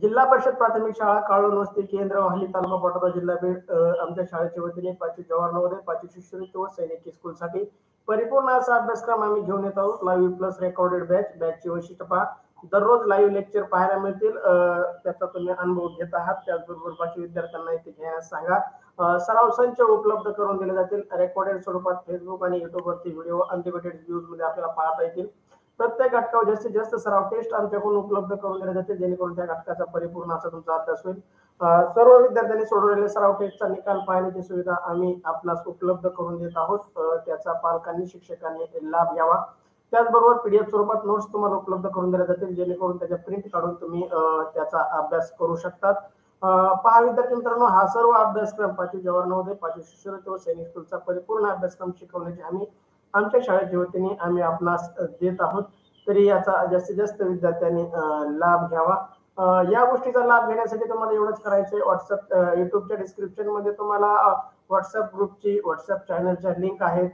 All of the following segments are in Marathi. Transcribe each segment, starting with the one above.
जिल्हा परिषद प्राथमिक शाळा काळून वस्ती केंद्र हल्ली तालुका पाटोदा जिल्हा बीड आमच्या शाळेच्या वतीने 5वी जवाहर नवोदय 5वी शिष्यवृत्ती व सैनिकी स्कूलसाठी परिपूर्ण असा अभ्यासक्रम आम्ही घेऊन येत आहोत. लाईव्ह प्लस रेकॉर्डेड बॅचची वैशिष्ट्य पहा. दररोज लाईव्ह लेक्चर पाहायला मिळतील. त्याचा तुम्ही अनुभव घेत आहात. त्याचबरोबर बाकी विद्यार्थ्यांना इथे घ्यायला सांगा. सराव संच उपलब्ध करून दिले जातील. रेकॉर्डेड स्वरूपात फेसबुक आणि युट्यूबवरती व्हिडिओ अनलिमिटेड व्ह्यूज मध्ये आपल्याला पाहता येतील. प्रत्येक घटकावर जास्तीत जास्त सराव टेस्ट आमच्याकडून उपलब्ध करून दिले जाते, जेणेकरून त्या घटकाचा परिपूर्ण असा तुमचा अभ्यास होईल. सर्व विद्यार्थ्यांनी सोडवलेले सराव टेस्टचा निकाल पाहण्याची सुविधा आम्ही आपणास उपलब्ध करून देत आहोत. त्याचा पालकांनी शिक्षकांनी लाभ घ्यावा. त्याचबरोबर पीडीएफ स्वरूपात नोट्स तुम्हाला उपलब्ध करून दिल्या जातील, जेणेकरून त्याच्या प्रिंट काढून तुम्ही त्याचा अभ्यास करू शकतात. पहा विद्यार्थी मित्रांनो, हा सर्व अभ्यासक्रम 5वी जवाहर नवोदय 5वी शिष्यवृत्ती व सैनिक स्कूलचा परिपूर्ण अभ्यासक्रम शिकवण्याची आम्ही आमच्या शाळेच्या वतीने आम्ही आपणास देत आहोत. तरी याचा जास्तीत जास्त विद्यार्थ्यांनी लाभ घ्यावा. या गोष्टीचा लाभ घेण्यासाठी तुम्हाला एवढंच करायचंय. व्हॉट्सअप युट्यूबच्या डिस्क्रिप्शन मध्ये तुम्हाला व्हॉट्सअप ग्रुपची व्हॉट्सअप चॅनलच्या लिंक आहेत.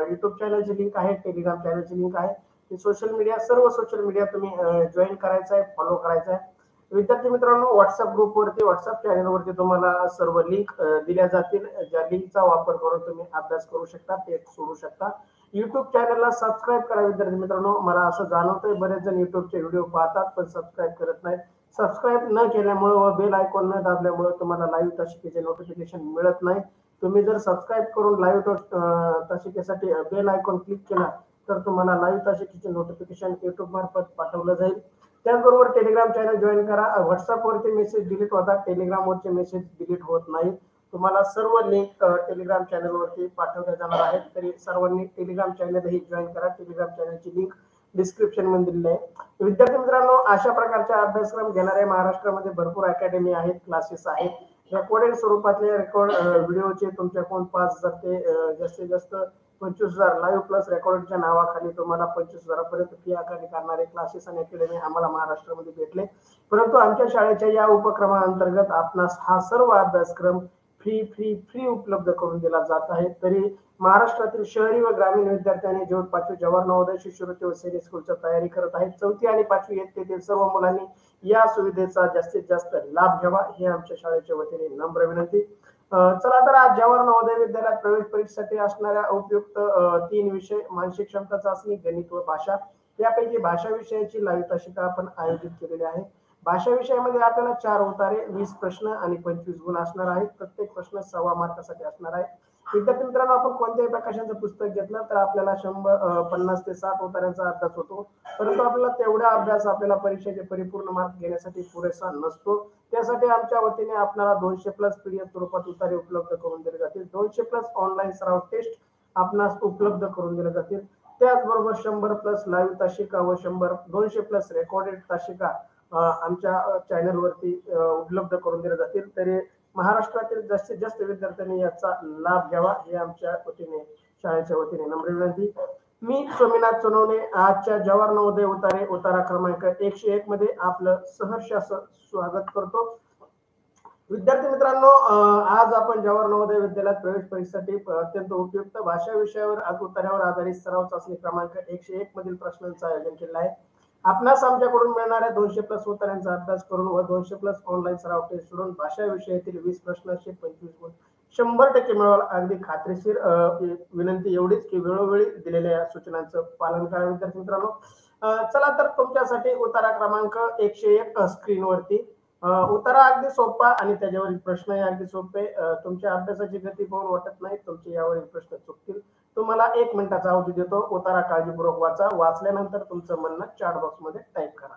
युट्यूब चॅनलची लिंक आहे, टेलिग्राम चॅनलची लिंक आहे. सोशल मीडिया सर्व सोशल मीडिया तुम्ही जॉईन करायचा आहे, फॉलो करायचा आहे. विद्यार्थी मित्रांनो, व्हॉट्सअप ग्रुपवरती व्हॉट्सअप चॅनलवरती तुम्हाला सर्व लिंक दिल्या जातील, ज्या लिंकचा वापर करून तुम्ही अभ्यास करू शकता, टेस्ट सोडू शकता. युट्यूब चॅनलला सबस्क्राईब करा विद्यार्थी मित्रांनो. मला असं जाणवतंय बरेच जण युट्यूबचे व्हिडिओ पाहतात पण सबस्क्राईब करत नाहीत. सबस्क्राईब न केल्यामुळे व बेल आयकॉन न दाबल्यामुळे तुम्हाला लाईव्ह तासिकेचे नोटिफिकेशन मिळत नाही. तुम्ही जर सबस्क्राईब करून लाईव्ह तासिकेसाठी बेल आयकॉन क्लिक केला तर तुम्हाला लाईव्ह तासिकेचे नोटिफिकेशन युट्यूब मार्फत पाठवलं जाईल. त्याचबरोबर टेलिग्राम चॅनल जॉईन करा. व्हॉट्सअपवरती मेसेज डिलीट होतात, टेलिग्रामवरचे मेसेज डिलीट होत नाहीत. तुम्हाला सर्व लिंक टेलिग्राम चॅनलवरती पाठवल्या जाणार आहेत. तरी सर्वांनी टेलिग्राम चॅनल ही जॉईन करा. टेलिग्राम चॅनलची लिंक डिस्क्रिप्शन मध्ये दिलेली आहे. विद्यार्थी मित्रांनो, अशा प्रकारच्या अभ्यासक्रम घेणारे महाराष्ट्रामध्ये भरपूर अकॅडमी आहेत, क्लासेस आहेत. रेकॉर्डेड स्वरूपातले रेकॉर्ड व्हिडिओचे तुमच्याकडून 5,000 ते जास्तीत जास्त 25,000 लाईव्ह प्लस रेकॉर्डच्या नावाखाली तुम्हाला 25,000पर्यंत फी आकारणी करणारे क्लासेस आणि अकॅडमी आम्हाला महाराष्ट्रामध्ये भेटले. परंतु आमच्या शाळेच्या या उपक्रमाअंतर्गत आपणास हा सर्व अभ्यासक्रम फ्री उपलब्ध करून दिला जात आहे. तरी महाराष्ट्रातील शहरी व ग्रामीण विद्यार्थ्यांनी जो 5वी जवाहर नवोदय शिष्यवृत्ती व सैनिक स्कूलच्या तयारी करत आहेत, 4थी आणि 5वी इयत्तेतील सर्व मुलांनी या सुविधेचा जास्तीत जास्त लाभ घ्यावा, ही आमच्या शाळेच्या वतीने नम्र विनंती. चला तर आज जवाहर नवोदय विद्यालयात प्रवेश परीक्षेसाठी असणाऱ्या उपयुक्त 3 विषय मानसिक क्षमता चाचणी, गणित व भाषा, यापैकी भाषा विषयाची लाईव्ह तासिका आपण आयोजित केलेली आहे. भाषा विषयामध्ये आपल्याला 4 उतारे, 20 प्रश्न आणि 25 गुण असणार आहेत. प्रत्येक प्रश्न 1.25 मार्कासाठी असणार आहे. विद्यार्थी मित्रांनो, आपण कोणत्याही प्रकाशनचं पुस्तक घेतलं तर आपल्याला 50 ते 60 उताऱ्यांचा अभ्यास होतो. परंतु आपल्याला तेवढा अभ्यास आपल्याला परीक्षेचे परिपूर्ण मार्क घेण्यासाठी पुरेसा नसतो. त्यासाठी आमच्या वतीने आपल्याला 200 प्लस पीडीएफ स्वरूपात उतारे उपलब्ध करून दिले जातील. 200 प्लस ऑनलाईन सराव टेस्ट आपणास उपलब्ध करून दिले जातील. त्याचबरोबर 100 प्लस लाईव्ह तासिका व 200 प्लस रेकॉर्डेड तासिका आमच्या चॅनलवरती उपलब्ध करून दिले जातील. तरी महाराष्ट्रातील जास्तीत जास्त विद्यार्थ्यांनी याचा लाभ घ्यावा, हे आमच्या वतीने शाळेच्या वतीने नम्र विनंती. मी सोमनाथ सोनवणे आजच्या जवाहर नवोदय उतारा क्रमांक 101 मध्ये आपलं सहर्ष असं स्वागत करतो. विद्यार्थी मित्रांनो, आज आपण जवाहर नवोदय विद्यालयात प्रवेश परीक्षेसाठी अत्यंत उपयुक्त भाषा विषयावर उतार्यावर आधारित सराव चाचणी क्रमांक 101 मधील प्रश्नांचं आयोजन केलं आहे. आपणास आमच्याकडून मिळणाऱ्या 200 प्लस उतार्यांचा अभ्यास करून व 200 प्लस ऑनलाईन सराव टेस्ट सोडून भाषा विषयातील 20 प्रश्नांचे 25 गुण 100% मिळवाल, अगदी खात्रीशीर. विनंती एवढीच की वेळोवेळी दिलेल्या सूचनांचं पालन करा. विद्यार्थी मित्रांनो, चला तर तुमच्यासाठी उतारा क्रमांक 101 स्क्रीनवरती. उतारा अगदी सोपा आणि त्याच्यावरील प्रश्नही अगदी सोपे. तुमच्या अभ्यासाची गती पाहून वाटत नाही तुमचे यावरील प्रश्न चुकतील. तुम्हाला 1 मिनिटाचा अवधी देतो. उतारा काळजीपूर्वक वाचा. वाचल्यानंतर तुमचं म्हणणं चॅट बॉक्स मध्ये टाईप करा.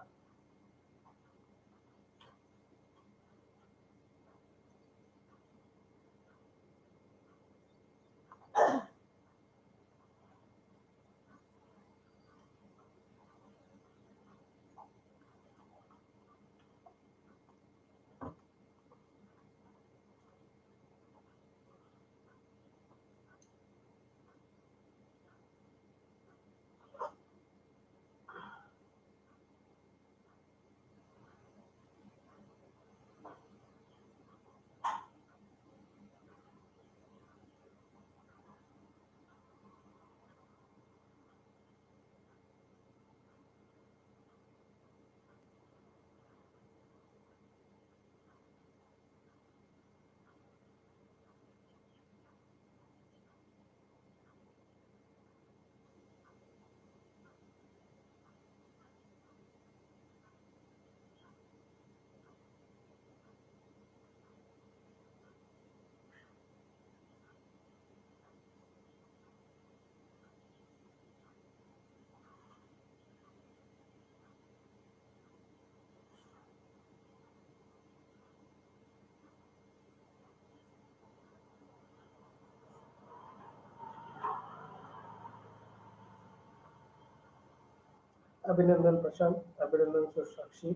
अभिनंदन प्रशांत, अभिनंदन साक्षी,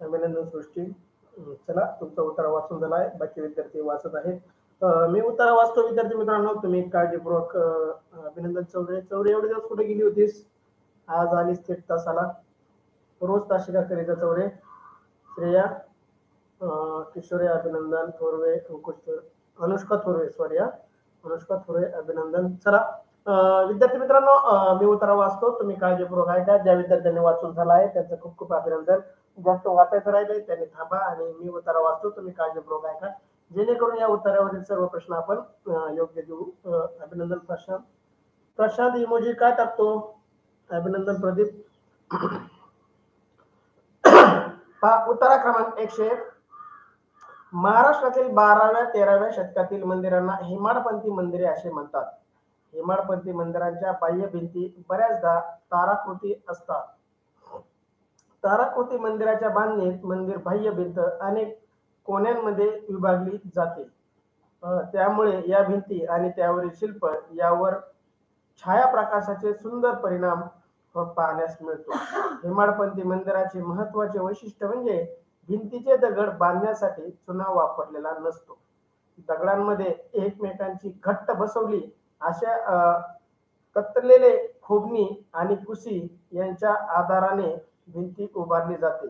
अभिनंदन सृष्टी. चला तुमचा उत्तर वाचून झाला आहे. बाकी विद्यार्थी वाचत आहेत. मी उत्तर वाचतो विद्यार्थी मित्रांनो, तुम्ही काळजीपूर्वक. अभिनंदन चौरे. चौरे एवढे दिवस कुठे गेली होतीस? आज आलीस थेट तासाला. रोज तासिका करीत चौरे. श्रेया, किशोरे अभिनंदन, थोरवे, अंकुश, अनुष्का थोरवे, सॉरी अनुष्का थोरवे अभिनंदन. चला विद्यार्थी मित्रांनो, मी उत्तर वाचतो, तुम्ही काळजीपूर्वक ऐका. ज्या विद्यार्थ्यांनी वाचून झाला आहे त्यांचं खूप खूप अभिनंदन. जास्त वाचायचं राहिले त्यांनी थांबा आणि मी उत्तर वाचतो, तुम्ही काळजीपूर्वक ऐका, जेणेकरून या उत्तरावरील सर्व प्रश्न आपण योग्य देऊ. अभिनंदन प्रशांत. प्रशांत इमोजी काय टाकतो? अभिनंदन प्रदीप. उत्तरा क्रमांक 101. महाराष्ट्रातील 12व्या-13व्या शतकातील मंदिरांना हेमाडपंथी मंदिरे असे म्हणतात. हेमाडपंथी मंदिरांच्या बाह्य भिंती बऱ्याचदा ताराकृती असतात. ताराकृती मंदिराच्या बांधणीत मंदिर बाह्य भिंत अनेक कोण्यांमध्ये विभागली जाते. त्यामुळे या भिंती आणि त्यावरील शिल्प यावर छायाप्रकाशाचे सुंदर परिणाम पाहण्यास मिळतो. हेमाडपंथी मंदिराचे महत्वाचे वैशिष्ट्य म्हणजे भिंतीचे दगड बांधण्यासाठी चुना वापरलेला नसतो. दगडांमध्ये एकमेकांची घट्ट बसवली अशा कतरलेले खोबणी आणि कुशी यांच्या आधाराने भिंती उभारली जाते.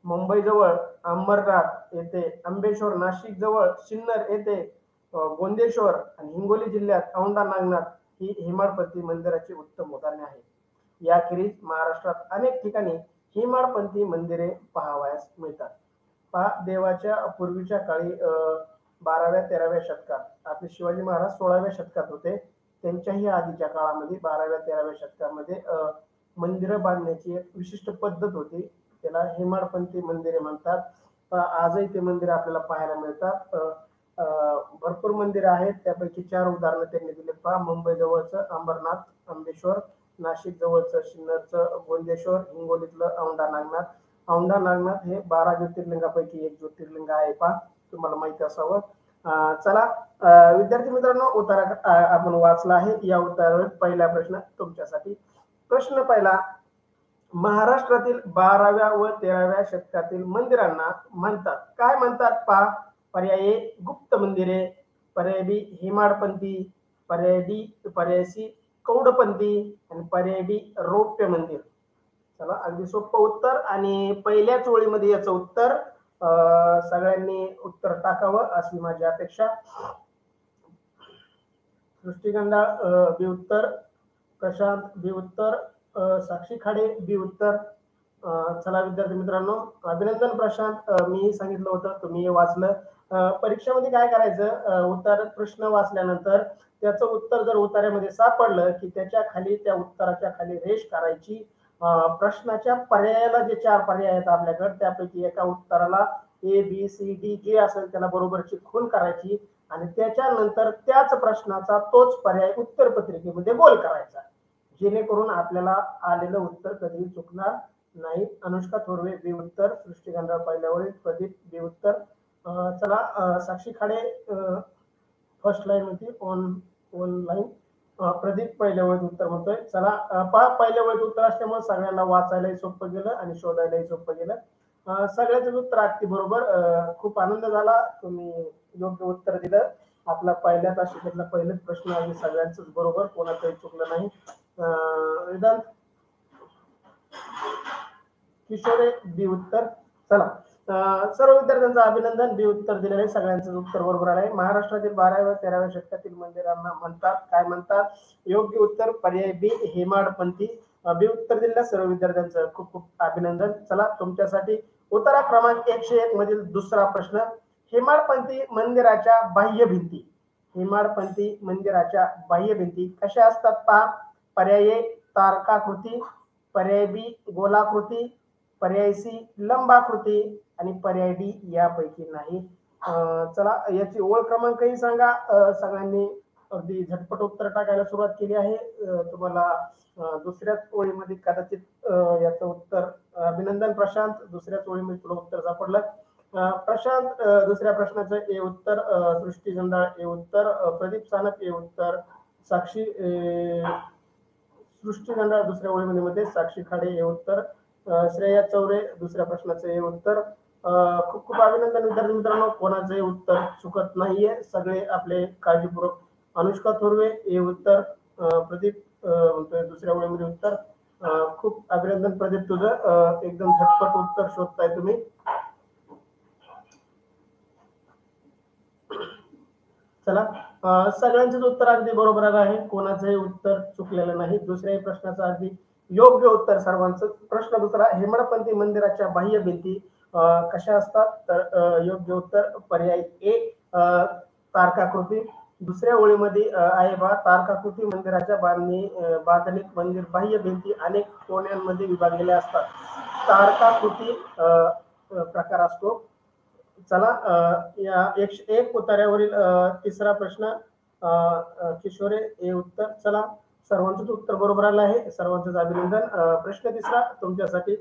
मुंबईजवळ अंबरनाथ येथे आंबेश्वर, नाशिक जवळ सिन्नर येथे गोंदेश्वर आणि हिंगोली जिल्ह्यात औंढा नागनाथ ही हेमाडपंथी मंदिराची उत्तम उदाहरणे आहेत. याखेरीज महाराष्ट्रात अनेक ठिकाणी हेमाडपंथी मंदिरे पाहावयास मिळतात. देवाच्या पूर्वीच्या काळी 12व्या-13व्या शतकात आपले शिवाजी महाराज 16व्या शतकात होते. त्यांच्याही आधीच्या काळामध्ये 12व्या-13व्या शतकामध्ये मंदिरं बांधण्याची एक विशिष्ट पद्धत होती. त्याला हेमाडपंथी मंदिरे म्हणतात. आजही ते मंदिर आपल्याला पाहायला मिळतात. भरपूर मंदिरं आहेत, त्यापैकी 4 उदाहरणं त्यांनी दिले. मुंबई जवळचं अंबरनाथ, आंबेश्वर, नाशिक जवळचं सिन्नरचं गोंदेश्वर, हिंगोलीतलं औंढा नागनाथ. औंढा नागनाथ हे 12 ज्योतिर्लिंगापैकी एक ज्योतिर्लिंग आहे. तुम्हाला माहिती असावं. चला विद्यार्थी मित्रांनो, उत्तर आपण वाचला आहे. या उत्तरावर पहिला प्रश्न तुमच्यासाठी. प्रश्न पहिला, महाराष्ट्रातील 12व्या व 13व्या शतकातील मंदिरांना म्हणतात काय म्हणतात? पर्याय ए गुप्त मंदिरे, पर्याय बी हेमाडपंथी, पर्याय सी कौडपंथी आणि पर्याय डी रौप्य मंदिर. चला अगदी सोपं उत्तर आणि पहिल्याच ओळीमध्ये याचं उत्तर. सगळ्यांनी उत्तर टाकावं अशी माझी अपेक्षा. सृष्टिगंधा बी उत्तर, प्रशांत बी उत्तर, साक्षी खाडे बी उत्तर. चला विद्यार्थी मित्रांनो, अभिनंदन प्रशांत. मी सांगितलं होतं, तुम्ही वाचलं. परीक्षेमध्ये काय करायचं, उत्तर प्रश्न वाचल्यानंतर त्याचं उत्तर जर उत्तरामध्ये सापडलं की त्याच्या खाली, त्या उत्तराच्या खाली रेष करायची. प्रश्नाच्या पर्यायाला जे 4 पर्याय आहेत आपल्याकडे, त्यापैकी एका उत्तराला A B C D J असेल त्याला बरोबरची खूण करायची आणि त्याच्यानंतर त्याच प्रश्नाचा तोच पर्याय उत्तर पत्रिकेमध्ये गोल करायचा, जेणेकरून आपल्याला आलेलं उत्तर कधीही चुकणार नाही. अनुष्का थोरवे बी उत्तर, सृष्टिगंधा पहिल्या ओळीत, प्रदीप बी उत्तर. चला साक्षी खाडे फर्स्ट लाईन होती, ऑन लाईन. प्रदीप पहिल्या वेळेत उत्तर म्हणतोय. चला पहिल्या वेळेत उत्तर असल्यामुळे सगळ्यांना वाचायलाही सोपं गेलं आणि शोधायलाही सोपं गेलं. सगळ्याच उत्तर अगदी बरोबर. खूप आनंद झाला, तुम्ही योग्य उत्तर दिलं. आपला पहिल्या तासिकेतला पहिलेच प्रश्न आहे, सगळ्यांच बरोबर, कोणाचंही चुकलं नाही. वेदांत किशोरे बी उत्तर. चला सर्व विद्यार्थ्यांचं अभिनंदन, बी उत्तर दिलेलं आहे, सगळ्यांचं उत्तर बरोबर आहे. महाराष्ट्रातील 12व्या-13व्या शतकातील मंदिरांना म्हणतात काय म्हणतात? योग्य उत्तर पर्याय बी हेमाडपंथी. बी उत्तर दिलेल्या सर्व विद्यार्थ्यांचं खूप खूप अभिनंदन. चला तुमच्यासाठी उत्तरा क्रमांक 101 मधील दुसरा प्रश्न. हेमाडपंथी मंदिराच्या बाह्य भिंती, हेमाडपंथी मंदिराच्या बाह्य भिंती कशा असतात? पर्याय ए तारकाकृती, पर्याय बी गोलाकृती, पर्याय सी लंबाकृती आणि पर्याय डी यापैकी नाही. चला याची ओळ क्रमांकही सांगा. सगळ्यांनी अगदी झटपट उत्तर टाकायला सुरुवात केली आहे. तुम्हाला दुसऱ्याच ओळीमध्ये कदाचित याचं उत्तर. अभिनंदन प्रशांत, दुसऱ्याच ओळीमध्ये तुला उत्तर सापडलं. प्रशांत दुसऱ्या प्रश्नाचं ए उत्तर, सृष्टी गंधाळ ए उत्तर, प्रदीप सानप ए उत्तर, साक्षी सृष्टी गंडाळ दुसऱ्या ओळीमध्ये साक्षी खाडे हे उत्तर. श्रेया चौरे दुसऱ्या प्रश्नाचं हे उत्तर. खूप खूप अभिनंदन विद्यार्थी मित्रांनो, कोणाचंही उत्तर चुकत नाहीये, सगळे आपले काळजीपूर्वक. अनुष्का थोरवे हे उत्तर. प्रदीप म्हणतोय दुसऱ्या ओळीमध्ये उत्तर. खूप अभिनंदन प्रदीप तुझं, एकदम झटपट उत्तर शोधताय तुम्ही. चला, सगळ्यांचेच उत्तर अगदी बरोबर आहे, कोणाचंही उत्तर चुकलेलं नाही. दुसऱ्याही प्रश्नाचं अगदी योग्य उत्तर सर्वांचं. प्रश्न दुसरा, हेमाडपंथी मंदिराच्या बाह्य भिंती कशा असतात? तर योग्य उत्तर पर्याय ए, तारकाकृती. दुसऱ्या ओळीमध्ये आहे बा, तारकाकृती मंदिराच्या बांधणीत मंदिर बाह्य भिंती अनेक कोण्यांमध्ये विभागलेल्या असतात. तारकाकृती प्रकार असतो. चला, या 101 उतार्यावरील तिसरा प्रश्न, किशोरे हे उत्तर. चला, सर्वांचंच उत्तर बरोबर आलं आहे, सर्वांचंच अभिनंदन. प्रश्न तिसरा तुमच्यासाठी,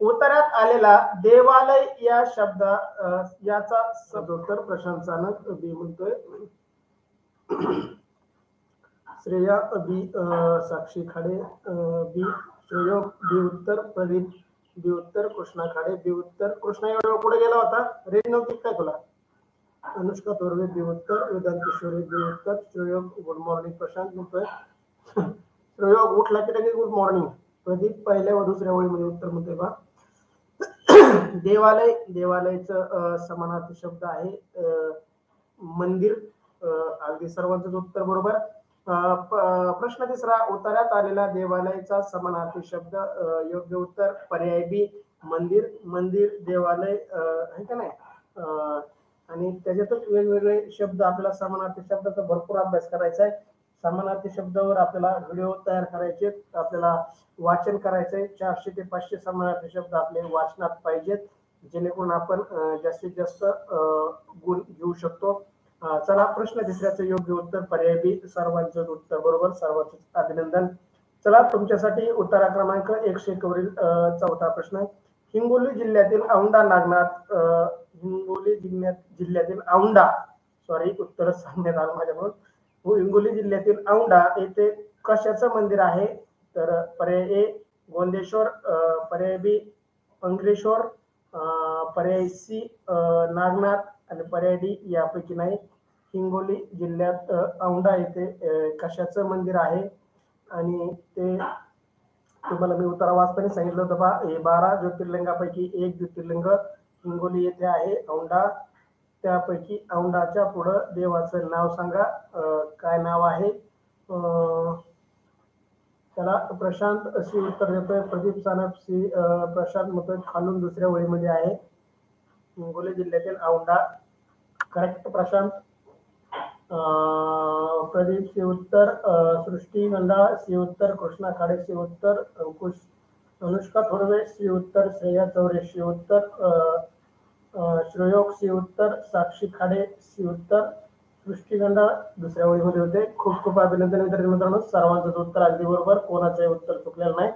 उतार्यात आलेला देवालय या शब्द याचा सदोत्तर. प्रशांत चाणक बी म्हणतोय. श्रेया बी, साक्षी खाडे बी, श्रेयोग बी उत्तर, प्रदीप बी उत्तर, कृष्णा खाडे बी उत्तर. कृष्णा एवढा पुढे गेला होता, रेंज नव्हती काय तुला? अनुष्का थोरवे बी उत्तर, वेदांत किशोरे बी उत्तर. श्रेयोग गुड मॉर्निंग. प्रशांत म्हणतोय श्रेयोग उठला की लगेच गुड मॉर्निंग. प्रदीप पहिल्या व दुसऱ्या ओळीमध्ये उत्तर म्हणतोय बा. देवालय, देवालयाचं समानार्थी शब्द आहे मंदिर. अगदी सर्वांचंच उत्तर बरोबर. प्रश्न तिसरा, उतार्यात आलेला देवालयाचा समानार्थी शब्द योग्य उत्तर पर्याय बी, मंदिर. मंदिर, देवालय आहे का नाही. आणि त्याच्यातच वेगवेगळे शब्द, आपल्याला समानार्थी शब्दाचा भरपूर अभ्यास करायचा आहे. समानार्थी शब्दावर आपल्याला व्हिडिओ तयार करायचे, आपल्याला वाचन करायचंय. 400 ते 500 समानार्थी शब्द आपले वाचनात पाहिजेत, जेणेकरून आपण जास्तीत जास्त गुण घेऊ शकतो. चला, प्रश्न तिसऱ्याचं योग्य उत्तर पर्याय बी, सर्वांचं उत्तर बरोबर, सर्वांचं अभिनंदन. चला, तुमच्यासाठी उत्तर क्रमांक 101 वरील चौथा प्रश्न, हिंगोली जिल्ह्यातील औंढा नागनाथ, हिंगोली जिल्ह्यातील औंढा, सॉरी उत्तर सांगण्यात आलं माझ्याकडून. हिंगोली जिल्ह्यातील औंढा येथे कशाचं मंदिर आहे? तर पर्याय ए, गोंदेश्वर. पर्याय बी, अंग्रेश्वर. पर्याय सी, नागनाथ. आणि पर्याय डी, यापैकी नाही. हिंगोली जिल्ह्यात औंढा येथे कशाचं मंदिर आहे? आणि ते तुम्हाला मी उत्तर वाचताना सांगितलं होतं बा, हे 12 ज्योतिर्लिंगापैकी एक ज्योतिर्लिंग हिंगोली येथे आहे, औंढा. त्यापैकी औंढाच्या पुढं देवाचं नाव सांगा, काय नाव आहे? त्याला प्रशांत अशी उत्तर देतोय. प्रदीप सानप सी, प्रशांत म्हणतोय खालून दुसऱ्या ओळीमध्ये आहे, हिंगोली जिल्ह्यातील औंढा. करेक्ट प्रशांत. प्रदीप सी उत्तर, सृष्टी गंडाळ सी उत्तर, कृष्णा खाडे सी उत्तर, अंकुश, अनुष्का थोरवे सी उत्तर, श्रेया चौरे सी उत्तर, श्रेयोग सी उत्तर, साक्षी खाडे सी उत्तर, सृष्टी गंडाळ दुसऱ्या ओळीमध्ये होते. खूप खूप अभिनंदन विद्यार्थी मित्रांनो, सर्वांचं उत्तर अगदी बरोबर, कोणाचंही उत्तर चुकलेलं नाही.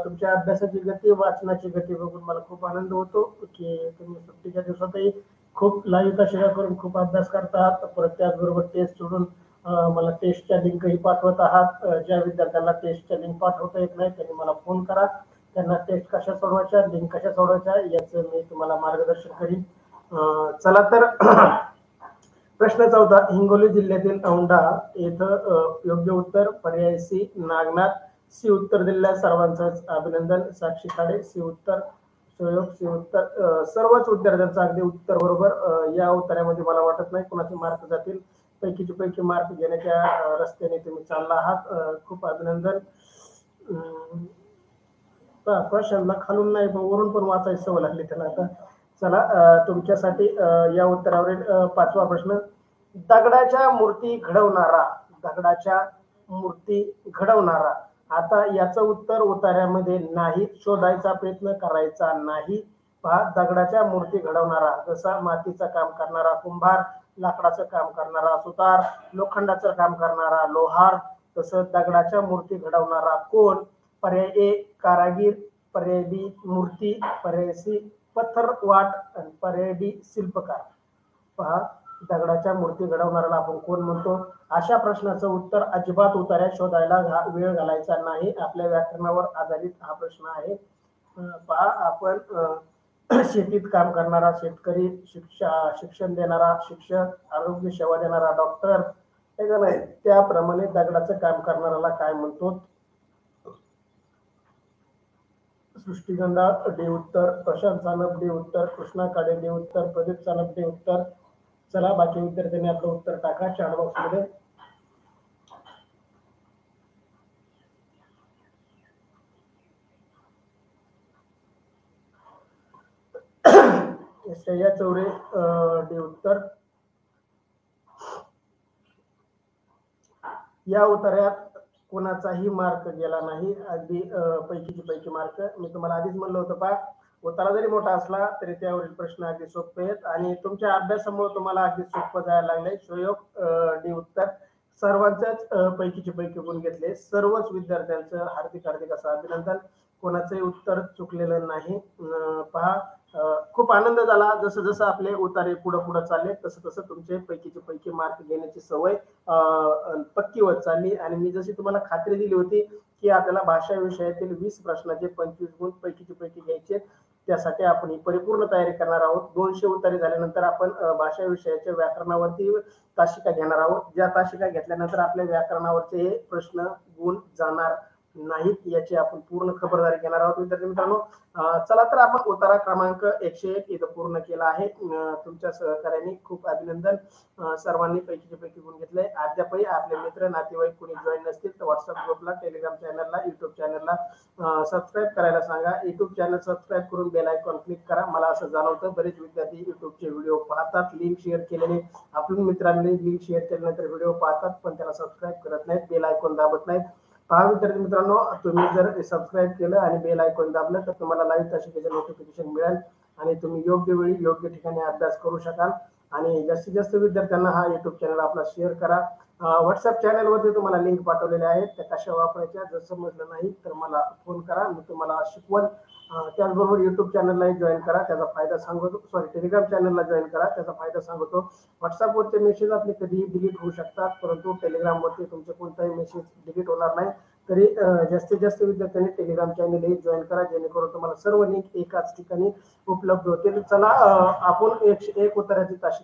तुमच्या अभ्यासाची गती, वाचनाची गती बघून मला खूप आनंद होतो की तुम्ही सुट्टीच्या दिवसातही खूप लाईव्ह शिका करून खूप अभ्यास करत आहात. परत त्याचबरोबर टेस्ट सोडून मला टेस्टच्या लिंकही पाठवत आहात. ज्या विद्यार्थ्यांना टेस्टच्या लिंक पाठवता येत नाही त्यांनी मला फोन करा, त्यांना टेस्ट कशा सोडवायच्या, लिंक कशा सोडवायच्या याचं मी तुम्हाला मार्गदर्शन करीन. चला तर प्रश्न चौथा, हिंगोली जिल्ह्यातील औंढा येथं योग्य उत्तर पर्याय सी, नागनाथ. सी उत्तर दिलेल्या सर्वांचं अभिनंदन. साक्षी खाडे सी उत्तर, सहयोग सी उत्तर. सर्वच विद्यार्थ्यांचं अगदी उत्तर बरोबर. या उत्तरामध्ये मला वाटत नाही कुणाचे मार्क जातील, पैकीचे पैकी मार्क घेण्याच्या रस्त्याने तुम्ही चालला आहात. खूप अभिनंदन. प्रश्नाला खालून नाही पण वरून पण वाचायची सवय लागली त्याला आता. चला, तुमच्यासाठी या उत्तरावरील पाचवा प्रश्न, दगडाच्या मूर्ती घडवणारा, दगडाच्या मूर्ती घडवणारा. आता याचं उत्तर उतार्यामध्ये नाही, शोधायचा प्रयत्न करायचा नाही. पहा, दगडाच्या मूर्ती घडवणारा, जसा मातीचं काम करणारा कुंभार, लाकडाचं काम करणारा सुतार, लोखंडाचं काम करणारा लोहार, तसं दगडाच्या मूर्ती घडवणारा कोण? पर्याय ए, कारागीर. पर्याय बी, मूर्ती. पर्याय सी, पत्थरवाट. आणि पर्याय डी, शिल्पकार. पहा, दगडाच्या मूर्ती घडवणाऱ्याला आपण कोण म्हणतो? अशा प्रश्नाचं उत्तर अजिबात उतार्यात शोधायला वेळ घालायचा नाही. आपल्या व्याकरणावर आधारित हा प्रश्न आहे. पहा आपण शेतीत काम करणारा शेतकरी, शिक्षण देणारा शिक्षक, आरोग्य सेवा देणारा डॉक्टर, हे का नाही, त्याप्रमाणे दगडाचं काम करणाऱ्याला काय म्हणतो? सृष्टीगंधा डे उत्तर, प्रशांत सानप डे उत्तर, कृष्णा काडे डे उत्तर, प्रदीप सानप डे उत्तर. चला बाकी विद्यार्थ्यांनी आपलं उत्तर टाका चॅट बॉक्स मध्ये. श्रेया चौरे डे उत्तर. या उत्तरात कोणाचाही मार्क गेला नाही, अगदी पैकीची पैकी मार्क. मी तुम्हाला आधीच म्हणलं होतं पहा, उत्तरा जरी मोठा असला तरी त्यावरील प्रश्न अगदी सोपे आहेत आणि तुमच्या अभ्यासामुळे तुम्हाला अगदी सोपं जायला लागलंय. शोयोग डी उत्तर. सर्वांच्याच पैकीचे पैकी गुण घेतले. सर्वच विद्यार्थ्यांचं हार्दिक हार्दिक असं अभिनंदन. कोणाचंही उत्तर चुकलेलं नाही. पहा, खूप आनंद झाला. जसं जसं आपले उतारे पुढे पुढे चालले तसं तसं तुमचे पैकीचे पैकी मार्क घेण्याची सवय पक्की होत चालली. आणि मी जशी तुम्हाला खात्री दिली होती की आपल्याला भाषा विषयातील 20 प्रश्नाचे 25 गुण पैकीचे पैकी घ्यायचे, त्यासाठी आपण ही परिपूर्ण तयारी करणार आहोत. 200 उतारे झाल्यानंतर आपण भाषा विषयाच्या व्याकरणावरती तासिका घेणार आहोत. ज्या तासिका घेतल्यानंतर आपल्या व्याकरणावरचे हे प्रश्न गुण जाणार नाहीत याची आपण पूर्ण खबरदारी घेणार आहोत. विद्यार्थी मित्रांनो, चला तर आपण उतारा क्रमांक 101 इथं पूर्ण केला आहे. तुमच्या सहकार्याने खूप अभिनंदन. सर्वांनी पैकीचे पैकी गुण घेतले. अद्यापही आपले मित्र नातेवाईक कोणी जॉईन नसतील तर व्हॉट्सअप ग्रुपला, टेलिग्राम चॅनलला, युट्यूब चॅनलला सबस्क्राईब करायला सांगा. युट्यूब चॅनल सबस्क्राईब करून बेल आयकॉन क्लिक करा. मला असं जाणवतं बरेच विद्यार्थी युट्यूबचे व्हिडिओ पाहतात, लिंक शेअर केलेले आपल्या मित्रांनी लिंक शेअर केल्यानंतर व्हिडिओ पाहतात पण त्याला सबस्क्राईब करत नाहीत, बेल आयकॉन दाबत नाहीत. पहा विद्यार्थी मित्रांनो, तुम्ही जर सबस्क्राईब केलं आणि बेल आयकॉन दाबलं तर तुम्हाला लाईव्ह तासिकेचं नोटिफिकेशन मिळेल आणि तुम्ही योग्य वेळी योग्य ठिकाणी अभ्यास करू शकाल. आणि जास्तीत जास्त विद्यार्थ्यांना हा युट्यूब चॅनल आपला शेअर करा. व्हॉट्सअप चॅनलवरती तुम्हाला लिंक पाठवलेल्या आहेत, त्या कशा वापरायच्या जर समजलं नाही तर मला फोन करा, मी तुम्हाला शिकवल. त्याचबरोबर युट्यूब चॅनललाही जॉईन करा, त्याचा फायदा सांगतो. सॉरी, टेलिग्राम चॅनलला जॉईन करा, त्याचा फायदा सांगतो. व्हॉट्सअपवरचे मेसेज आपले कधीही डिलीट होऊ शकतात, परंतु टेलिग्रामवरती तुमचे कोणताही मेसेज डिलीट होणार नाही. तरी जास्तीत जास्त विद्यार्थ्यांनी टेलिग्राम चॅनलही जॉईन करा, जेणेकरून तुम्हाला सर्व लिंक एकाच ठिकाणी उपलब्ध होतील. चला आपण 101 उत्तराची तासिका